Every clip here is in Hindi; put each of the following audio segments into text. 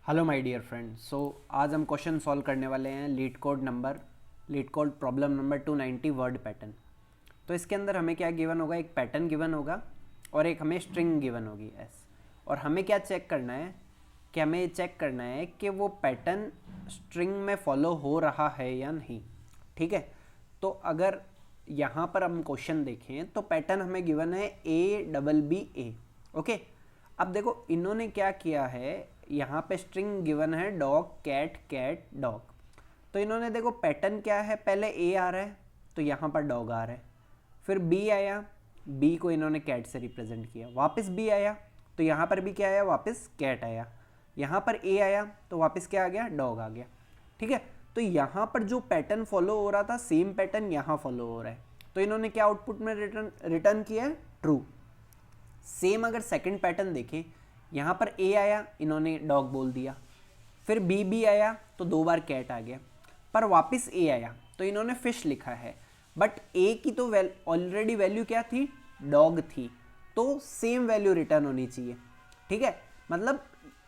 Hello my dear friends. आज हम क्वेश्चन सॉल्व करने वाले हैं leet code problem number 290 word pattern. तो इसके अंदर हमें क्या गिवन होगा, एक पैटर्न गिवन होगा और एक हमें स्ट्रिंग गिवन होगी एस। और हमें क्या चेक करना है कि हमें चेक करना है कि वो पैटर्न स्ट्रिंग में फॉलो हो रहा है या नहीं। ठीक है, तो अगर यहाँ पर हम क्वेश्चन देखें तो पैटर्न हमें गिवन है A ओके। अब देखो इन्होंने क्या किया है, यहाँ पे स्ट्रिंग गिवन है डॉग कैट कैट डॉग। तो इन्होंने देखो पैटर्न क्या है, पहले ए आ रहा है तो यहाँ पर डॉग आ रहा है, फिर बी आया, बी को इन्होंने कैट से रिप्रेजेंट किया, वापस बी आया तो यहाँ पर भी क्या आया, वापस कैट आया, यहाँ पर ए आया तो वापस क्या आ गया, डॉग आ गया। ठीक है, तो यहाँ पर जो पैटर्न फॉलो हो रहा था सेम पैटर्न यहाँ फॉलो हो रहा है। तो इन्होंने क्या आउटपुट में रिटर्न किया है, ट्रू। सेम अगर सेकंड पैटर्न देखें, यहाँ पर ए आया, इन्होंने डॉग बोल दिया, फिर बी आया तो दो बार कैट आ गया, पर वापस ए आया तो इन्होंने फिश लिखा है। बट ए की तो ऑलरेडी वैल्यू क्या थी, डॉग थी, तो सेम वैल्यू रिटर्न होनी चाहिए। ठीक है, मतलब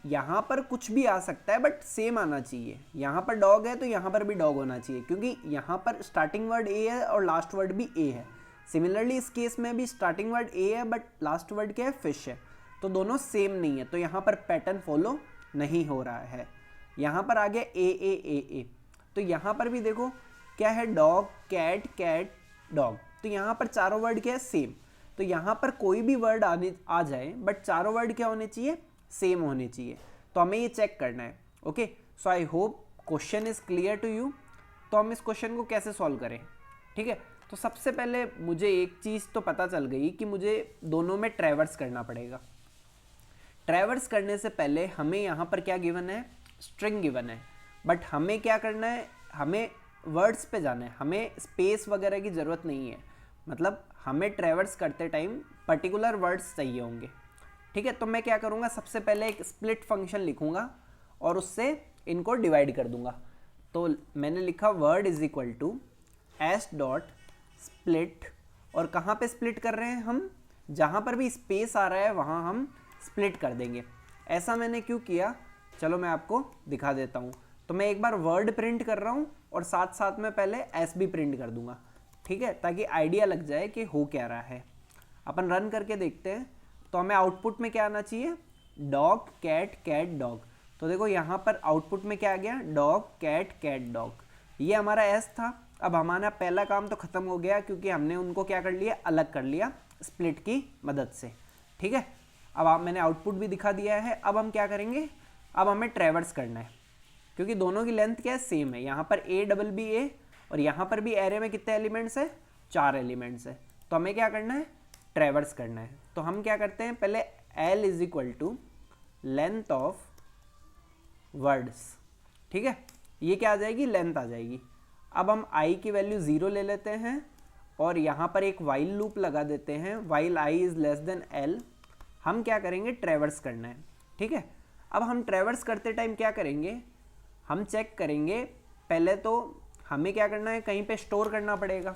यहाँ पर कुछ भी आ सकता है बट सेम आना चाहिए। यहाँ पर डॉग है तो यहाँ पर भी डॉग होना चाहिए, क्योंकि यहाँ पर स्टार्टिंग वर्ड ए है और लास्ट वर्ड भी ए है। सिमिलरली इस केस में भी स्टार्टिंग वर्ड ए है बट लास्ट वर्ड क्या है, फिश है, तो दोनों सेम नहीं है, तो यहाँ पर पैटर्न फॉलो नहीं हो रहा है। यहाँ पर आ गया ए। तो यहाँ पर भी देखो क्या है, डॉग कैट कैट डॉग, तो यहाँ पर चारों वर्ड क्या है, सेम। तो यहाँ पर कोई भी वर्ड आ जाए बट चारों वर्ड क्या होने चाहिए, सेम होने चाहिए। तो हमें ये चेक करना है। Okay, so I hope question is clear to you. तो हम इस क्वेश्चन को कैसे सॉल्व करें। ठीक है, तो सबसे पहले मुझे एक चीज़ तो पता चल गई कि मुझे दोनों में ट्रैवर्स करना पड़ेगा। ट्रैवर्स करने से पहले हमें यहाँ पर क्या गिवन है, स्ट्रिंग गिवन है, बट हमें क्या करना है, हमें वर्ड्स पे जाना है, हमें स्पेस वगैरह की ज़रूरत नहीं है। मतलब हमें ट्रैवर्स करते टाइम पर्टिकुलर वर्ड्स चाहिए होंगे। ठीक है, तो मैं क्या करूँगा, सबसे पहले एक स्प्लिट फंक्शन लिखूँगा और उससे इनको डिवाइड कर दूँगा। तो मैंने लिखा word is equal to S dot split, और कहाँ पे स्प्लिट कर रहे हैं हम, जहाँ पर भी स्पेस आ रहा है वहाँ हम स्प्लिट कर देंगे। ऐसा मैंने क्यों किया, चलो मैं आपको दिखा देता हूँ। तो मैं एक बार वर्ड प्रिंट कर रहा हूँ और साथ साथ में पहले एस भी प्रिंट कर दूंगा। ठीक है, ताकि आइडिया लग जाए कि हो क्या रहा है। अपन रन करके देखते हैं, तो हमें आउटपुट में क्या आना चाहिए, डॉग कैट कैट डॉग। तो देखो यहाँ पर आउटपुट में क्या आ गया, डॉग कैट कैट डॉग। ये हमारा एस था। अब हमारा पहला काम तो खत्म हो गया, क्योंकि हमने उनको क्या कर लिया, अलग कर लिया स्प्लिट की मदद से। ठीक है, अब मैंने आउटपुट भी दिखा दिया है। अब हम क्या करेंगे, अब हमें ट्रैवर्स करना है, क्योंकि दोनों की लेंथ क्या है, सेम है। यहाँ पर A और यहाँ पर भी एरे में कितने एलिमेंट्स है, 4 एलिमेंट्स है। तो हमें क्या करना है, ट्रैवर्स करना है। तो हम क्या करते हैं, पहले L is equal to length of words. ठीक है, ये क्या आ जाएगी, लेंथ आ जाएगी। अब हम I की वैल्यू 0 ले लेते हैं और यहाँ पर एक वाइल लूप लगा देते हैं, while I is less than L। हम क्या करेंगे, ट्रैवर्स करना है। ठीक है, अब हम ट्रैवर्स करते टाइम क्या करेंगे, हम चेक करेंगे पहले तो हमें क्या करना है, कहीं पे स्टोर करना पड़ेगा,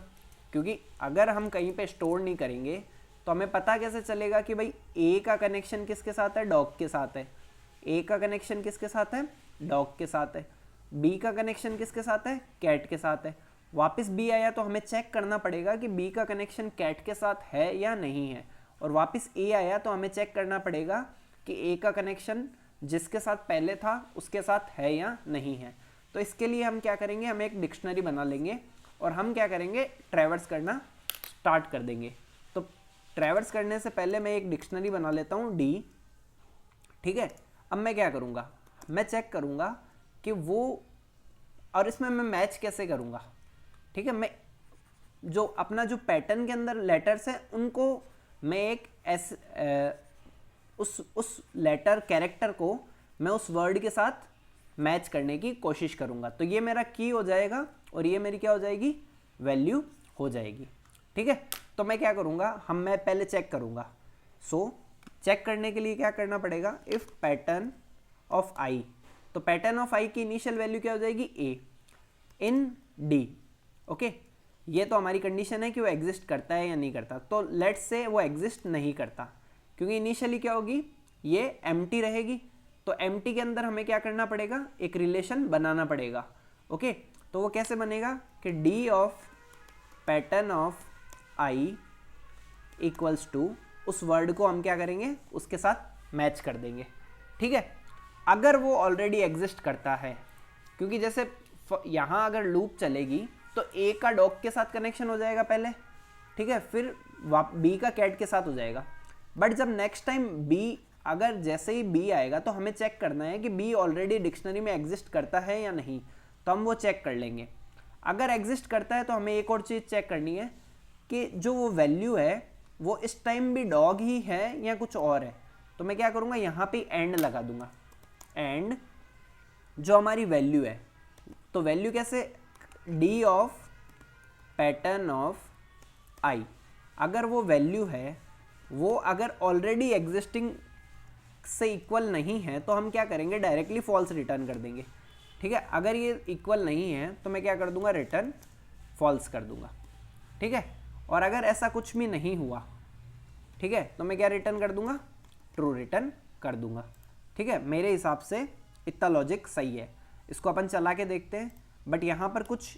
क्योंकि अगर हम कहीं पे स्टोर नहीं करेंगे तो हमें पता कैसे चलेगा कि भाई ए का कनेक्शन किसके साथ है, डॉग के साथ है, ए का कनेक्शन किसके साथ है, डॉग के साथ है, बी का कनेक्शन किसके साथ है, कैट के साथ है। वापस बी आया तो हमें चेक करना पड़ेगा कि बी का कनेक्शन कैट के साथ है या नहीं है, और वापस ए आया तो हमें चेक करना पड़ेगा कि ए का कनेक्शन जिसके साथ पहले था उसके साथ है या नहीं है। तो इसके लिए हम क्या करेंगे, हम एक डिक्शनरी बना लेंगे और हम क्या करेंगे, ट्रैवर्स करना स्टार्ट कर देंगे। तो ट्रैवर्स करने से पहले मैं एक डिक्शनरी बना लेता हूँ डी। ठीक है, अब मैं क्या करूँगा, मैं चेक करूँगा कि वो, और इसमें मैं मैच कैसे करूँगा। ठीक है, मैं जो अपना जो पैटर्न के अंदर लेटर्स हैं उनको मैं एक उस लेटर कैरेक्टर को मैं उस वर्ड के साथ मैच करने की कोशिश करूंगा। तो ये मेरा की हो जाएगा और ये मेरी क्या हो जाएगी, वैल्यू हो जाएगी। ठीक है, तो मैं क्या करूंगा, मैं पहले चेक करूंगा। चेक करने के लिए क्या करना पड़ेगा, इफ पैटर्न ऑफ आई, तो पैटर्न ऑफ आई की इनिशियल वैल्यू क्या हो जाएगी, ए इन डी। ओके, ये तो हमारी कंडीशन है कि वो एग्जिस्ट करता है या नहीं करता। तो लेट्स से वो एग्जिस्ट नहीं करता, क्योंकि इनिशियली क्या होगी, ये एम्प्टी रहेगी, तो एम्प्टी के अंदर हमें क्या करना पड़ेगा, एक रिलेशन बनाना पड़ेगा। ओके, तो वो कैसे बनेगा कि D of pattern of I equals to, उस वर्ड को हम क्या करेंगे, उसके साथ मैच कर देंगे। ठीक है, अगर वो ऑलरेडी एग्जिस्ट करता है, क्योंकि जैसे यहाँ अगर लूप चलेगी तो ए का डॉग के साथ कनेक्शन हो जाएगा पहले, ठीक है, फिर बी का कैट के साथ हो जाएगा। बट जब नेक्स्ट टाइम बी, अगर जैसे ही बी आएगा तो हमें चेक करना है कि बी ऑलरेडी डिक्शनरी में एग्जिस्ट करता है या नहीं, तो हम वो चेक कर लेंगे। अगर एग्जिस्ट करता है तो हमें एक और चीज़ चेक करनी है कि जो वो वैल्यू है वो इस टाइम भी डॉग ही है या कुछ और है। तो मैं क्या करूँगा, यहाँ पे एंड लगा दूंगा, एंड जो हमारी वैल्यू है, तो वैल्यू कैसे, डी ऑफ पैटर्न ऑफ आई, अगर वो वैल्यू है वो अगर ऑलरेडी एग्जिस्टिंग से इक्वल नहीं है तो हम क्या करेंगे, डायरेक्टली फॉल्स रिटर्न कर देंगे। ठीक है, अगर ये इक्वल नहीं है तो मैं क्या कर दूंगा, रिटर्न फॉल्स कर दूंगा। ठीक है, और अगर ऐसा कुछ भी नहीं हुआ, ठीक है, तो मैं क्या रिटर्न कर दूंगा, ट्रू रिटर्न कर दूंगा। ठीक है, मेरे हिसाब से इतना लॉजिक सही है। इसको अपन चला के देखते हैं, बट यहाँ पर कुछ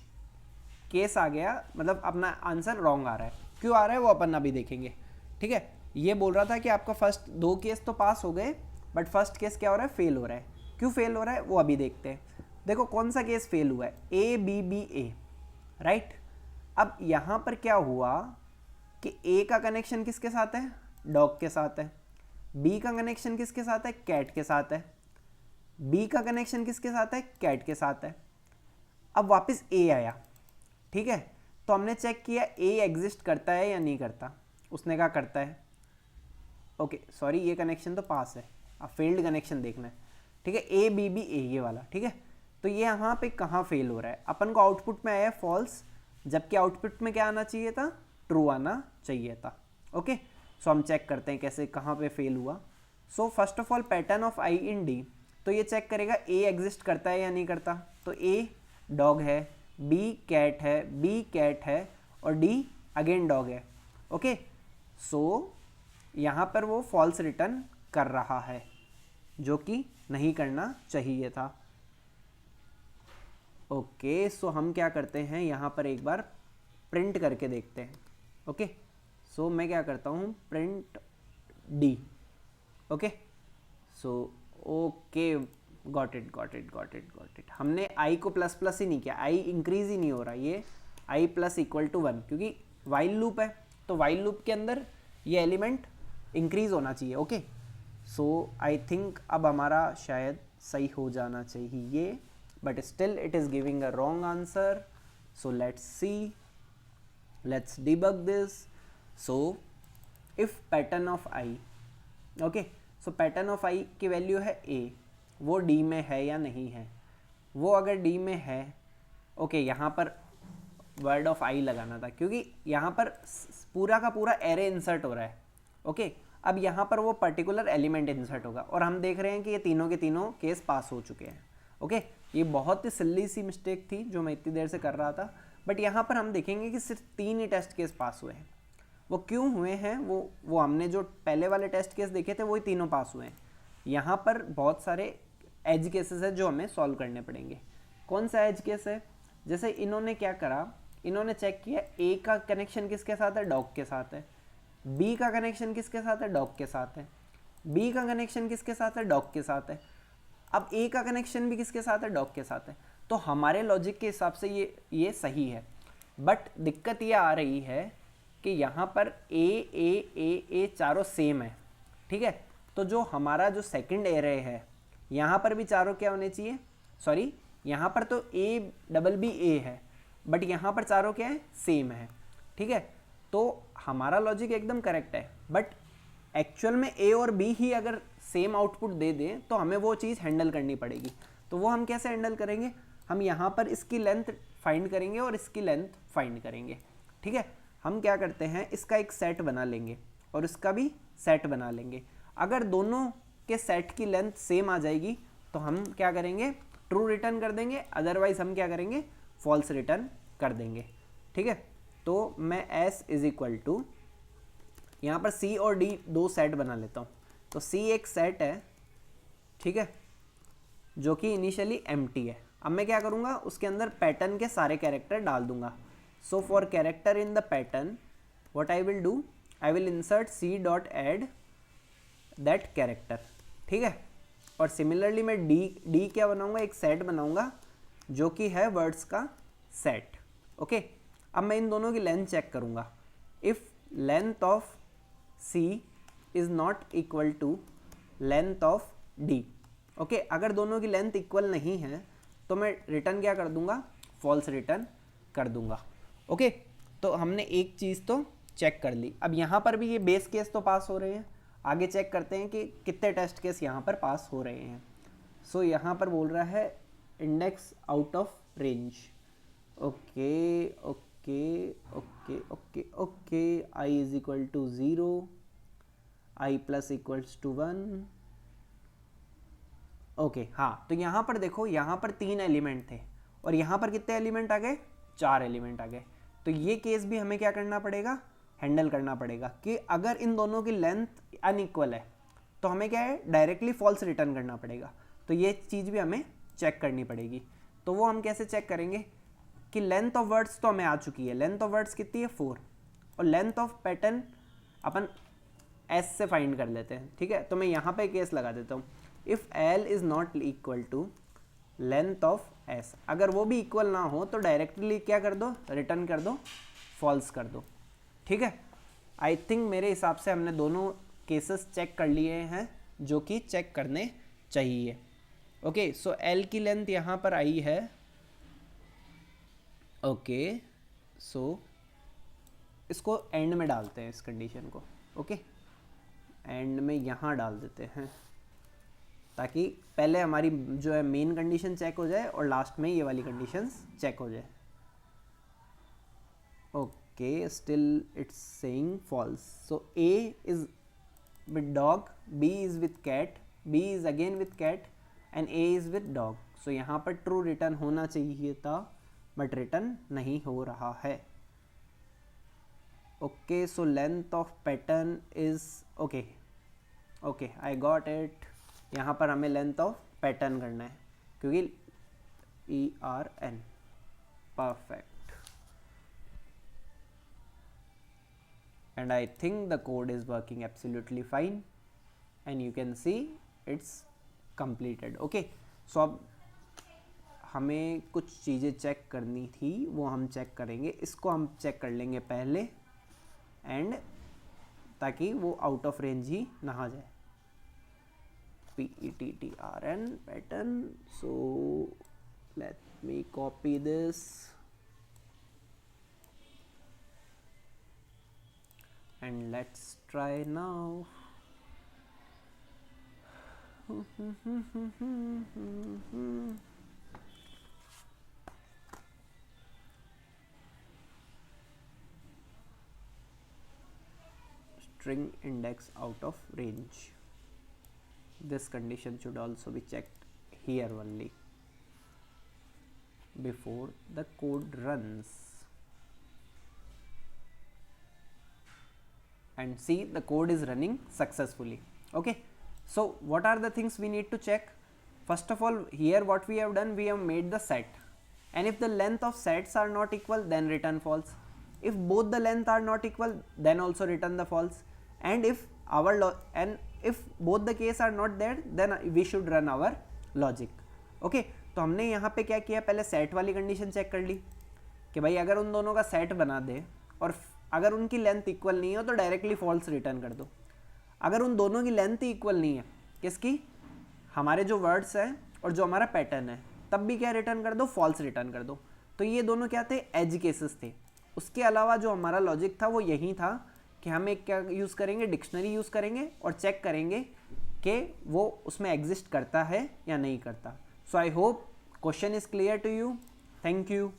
केस आ गया, मतलब अपना आंसर रॉन्ग आ रहा है। क्यों आ रहा है वो अपन अभी देखेंगे। ठीक है, ये बोल रहा था कि आपका फर्स्ट 2 केस तो पास हो गए, बट फर्स्ट केस क्या हो रहा है, फेल हो रहा है। क्यों फेल हो रहा है वो अभी देखते हैं। देखो कौन सा केस फेल हुआ है, A B B A, right. अब यहाँ पर क्या हुआ कि ए का कनेक्शन किसके साथ है, डॉग के साथ है, बी का कनेक्शन किसके साथ है, कैट के साथ है, बी का कनेक्शन किसके साथ है, कैट के साथ है। अब वापस ए आया, ठीक है, तो हमने चेक किया ए एग्जिस्ट करता है या नहीं करता, उसने कहा करता है। ओके सॉरी, ये कनेक्शन तो पास है, अब फेल्ड कनेक्शन देखना है। ठीक है, ए बी बी ए, ये वाला। ठीक है, तो ये यहाँ पे कहाँ फेल हो रहा है, अपन को आउटपुट में आया फॉल्स, जबकि आउटपुट में क्या आना चाहिए था, ट्रू आना चाहिए था। ओके, सो हम चेक करते हैं कैसे, कहाँ पे फेल हुआ। So first of all pattern of I in D, तो ये चेक करेगा ए एग्जिस्ट करता है या नहीं करता, तो ए डॉग है, बी कैट है, बी कैट है, और डी अगेन डॉग है। ओके, सो यहाँ पर वो फॉल्स रिटर्न कर रहा है, जो कि नहीं करना चाहिए था। ओके, सो हम क्या करते हैं, यहाँ पर एक बार प्रिंट करके देखते हैं। ओके, सो मैं क्या करता हूँ, print D. Okay, so okay, got it got it got it got it. हमने आई को प्लस प्लस ही नहीं किया, आई इंक्रीज ही नहीं हो रहा, ये आई प्लस इक्वल टू 1, क्योंकि वाइल लूप है, तो वाइल लूप के अंदर ये एलिमेंट इंक्रीज होना चाहिए। ओके, सो आई थिंक अब हमारा शायद सही हो जाना चाहिए, but still it is giving a wrong answer. So let's see, let's debug this. So if pattern of I, okay, so pattern of I की वैल्यू है a, वो d में है या नहीं है, वो अगर d में है, ओके, यहाँ पर वर्ड ऑफ आई लगाना था, क्योंकि यहाँ पर पूरा का पूरा एरे इंसर्ट हो रहा है। ओके, अब यहाँ पर वो पर्टिकुलर एलिमेंट इंसर्ट होगा, और हम देख रहे हैं कि ये तीनों के तीनों केस पास हो चुके हैं। ओके, ये बहुत ही सिल्ली सी मिस्टेक थी जो मैं इतनी देर से कर रहा था, बट यहाँ पर हम देखेंगे कि सिर्फ 3 ही टेस्ट केस पास हुए हैं। वो क्यों हुए हैं, वो हमने जो पहले वाले टेस्ट केस देखे थे वही तीनों पास हुए हैं। यहाँ पर बहुत सारे एज केसेस है जो हमें सॉल्व करने पड़ेंगे। कौन सा एज केस है, जैसे इन्होंने क्या करा, इन्होंने चेक किया ए का कनेक्शन किसके साथ है, डॉग के साथ है, बी का कनेक्शन किसके साथ है, डॉग के साथ है, बी का कनेक्शन किसके साथ है, डॉग के साथ है, अब ए का कनेक्शन भी किसके साथ है, डॉग के साथ है। तो हमारे लॉजिक के हिसाब से ये सही है, बट दिक्कत ये आ रही है कि यहाँ पर ए चारों सेम है। ठीक है, तो जो हमारा जो सेकंड एरे है, यहाँ पर भी चारों क्या होने चाहिए, सॉरी यहाँ पर तो ए डबल बी ए है, बट यहाँ पर चारों क्या है, सेम है। ठीक है, तो हमारा लॉजिक एकदम करेक्ट है, बट एक्चुअल में ए और बी ही अगर सेम आउटपुट दे दें तो हमें वो चीज़ हैंडल करनी पड़ेगी। तो वो हम कैसे हैंडल करेंगे, हम यहाँ पर इसकी लेंथ फाइंड करेंगे और इसकी लेंथ फाइंड करेंगे। ठीक है, हम क्या करते हैं, इसका एक सेट बना लेंगे और इसका भी सेट बना लेंगे। अगर दोनों के सेट की लेंथ सेम आ जाएगी तो हम क्या करेंगे, ट्रू रिटर्न कर देंगे, अदरवाइज हम क्या करेंगे, फॉल्स रिटर्न कर देंगे। ठीक है, तो मैं s इज इक्वल टू, यहाँ पर c और d 2 सेट बना लेता हूँ। तो c एक सेट है, ठीक है, जो कि इनिशियली एम्प्टी है। अब मैं क्या करूँगा, उसके अंदर पैटर्न के सारे कैरेक्टर डाल दूंगा। So for character in the pattern what I will do, I will insert C dot add that character, ठीक है। और सिमिलरली मैं डी क्या बनाऊंगा, एक सेट बनाऊंगा जो कि है वर्ड्स का सेट, ओके। अब मैं इन दोनों की लेंथ चेक करूंगा। If length of C is not equal to length of D, okay, अगर दोनों की लेंथ इक्वल नहीं है तो मैं रिटर्न क्या कर दूंगा, फॉल्स रिटर्न कर दूंगा, ओके। तो हमने एक चीज़ तो चेक कर ली। अब यहाँ पर भी ये बेस केस तो पास हो रहे हैं, आगे चेक करते हैं कि कितने टेस्ट केस यहाँ पर पास हो रहे हैं। सो यहाँ पर बोल रहा है index out of range, okay okay okay okay okay, I is equal to 0, I plus equals to 1, okay. हाँ, तो यहाँ पर देखो, यहाँ पर 3 एलिमेंट थे और यहाँ पर कितने एलिमेंट आ गए, 4 एलिमेंट आ गए। तो ये केस भी हमें क्या करना पड़ेगा, हैंडल करना पड़ेगा कि अगर इन दोनों की लेंथ अनइक्वल है तो हमें क्या है, डायरेक्टली फॉल्स रिटर्न करना पड़ेगा। तो ये चीज़ भी हमें चेक करनी पड़ेगी। तो वो हम कैसे चेक करेंगे कि लेंथ ऑफ वर्ड्स तो हमें आ चुकी है, लेंथ ऑफ वर्ड्स कितनी है 4, और length of pattern upon S से फाइंड कर लेते हैं, ठीक है। तो मैं यहाँ पे केस लगा देता हूँ, if L is not equal to length of S, अगर वो भी इक्वल ना हो तो डायरेक्टली क्या कर दो, रिटर्न कर दो, फॉल्स कर दो, ठीक है। आई थिंक मेरे हिसाब से हमने दोनों केसेस चेक कर लिए हैं जो कि चेक करने चाहिए, ओके। सो एल की लेंथ यहाँ पर आई है, ओके। सो इसको एंड में डालते हैं, इस कंडीशन को, ओके, एंड में यहाँ डाल देते हैं ताकि पहले हमारी जो है मेन कंडीशन चेक हो जाए और लास्ट में ये वाली कंडीशंस चेक हो जाए, okay. Still it's saying false. So A is with dog, B is with cat, B is again with cat and A is with dog. So यहाँ पर ट्रू रिटर्न होना चाहिए था बट रिटर्न नहीं हो रहा है, okay. So length of pattern is okay, okay, I got it. यहाँ पर हमें लेंथ ऑफ पैटर्न करना है क्योंकि ERN, perfect. And I think the code is working absolutely fine and you can see it's completed, okay। So अब हमें कुछ चीज़ें चेक करनी थी, वो हम चेक करेंगे। इसको हम चेक कर लेंगे पहले एंड ताकि वो आउट ऑफ रेंज ही ना आ जाए। PETTRN pattern, so let me copy this and let's try now. String index out of range. This condition should also be checked here only before the code runs. And see, the code is running successfully, okay। So what are the things we need to check? First of all, here what we have done, we have made the set, and if the length of sets are not equal then return false. If both the length are not equal then also return the false, and if if both the case are not there then we should run our logic, okay। तो हमने यहाँ पे क्या किया, पहले सेट वाली कंडीशन चेक कर ली कि भाई अगर उन दोनों का सेट बना दे और अगर उनकी लेंथ इक्वल नहीं हो तो डायरेक्टली फॉल्स रिटर्न कर दो। अगर उन दोनों की लेंथ ही इक्वल नहीं है, किसकी, हमारे जो वर्ड्स हैं और जो हमारा पैटर्न है, तब भी क्या रिटर्न कर दो, फॉल्स रिटर्न कर दो। तो ये दोनों क्या थे, एज केसेस थे। उसके अलावा जो हमारा लॉजिक था वो यही था कि हम एक क्या यूज़ करेंगे, डिक्शनरी यूज़ करेंगे और चेक करेंगे कि वो उसमें एग्जिस्ट करता है या नहीं करता। So I hope question is clear to you. Thank you.